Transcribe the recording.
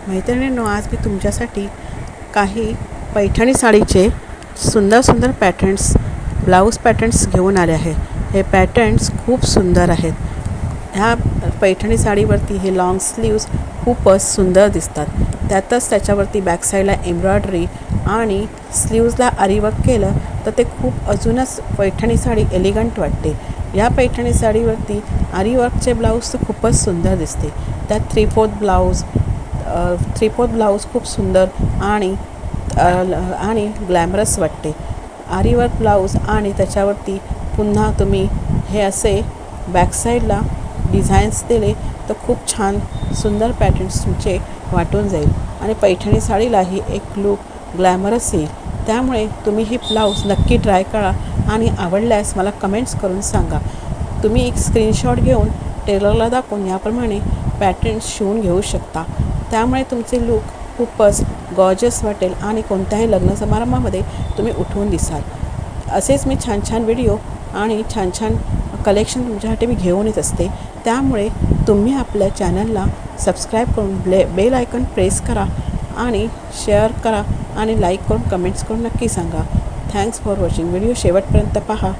मैत्रिणींनो, आज मी तुमच्यासाठी काही पैठणी साडीचे सुंदर सुंदर पॅटर्न्स, ब्लाऊज पॅटर्न्स घेऊन आले आहे. हे पॅटर्न्स खूप सुंदर आहेत. ह्या पैठणी साडीवरती हे लॉंग स्लीव्स खूपच सुंदर दिसतात. त्यातच त्याच्यावरती बॅकसाईडला एम्ब्रॉयडरी आणि स्लीव्जला आरीवर्क केलं तर ते खूप अजूनच पैठणी साडी एलिगंट वाटते. या पैठणी साडीवरती आरीवर्कचे ब्लाऊज तर खूपच सुंदर दिसते. त्यात 3/4 ब्लाऊज खूप सुंदर आणि ग्लॅमरस वाटते. आरीवर्क ब्लाऊज आणि त्याच्यावरती पुन्हा तुम्ही हे असे बॅकसाईडला डिझाईन्स दिले तर खूप छान सुंदर पॅटर्न्स तुमचे वाटून जाईल आणि पैठणी साडीलाही एक लूक ग्लॅमरस येईल. त्यामुळे तुम्ही हे ब्लाऊज नक्की ट्राय करा आणि आवडल्यास मला कमेंट्स करून सांगा. तुम्ही एक स्क्रीनशॉट घेऊन टेलरला दाखवून याप्रमाणे पॅटर्न्स शिवून घेऊ शकता. त्यामुळे तुमचे लूक खूपच गॉर्जस वाटेल आणि कोणत्याही लग्न समारंभामध्ये तुम्ही उठून दिसाल. असेच मी छान छान व्हिडिओ आणि छान छान कलेक्शन तुमच्यासाठी मी घेऊन येत असते. त्यामुळे तुम्ही आपल्या चॅनलला सबस्क्राईब करून बेल आयकॉन प्रेस करा आणि शेअर करा आणि लाईक करून कमेंट्स करून नक्की सांगा. Thanks for watching. व्हिडिओ शेवटपर्यंत पहा.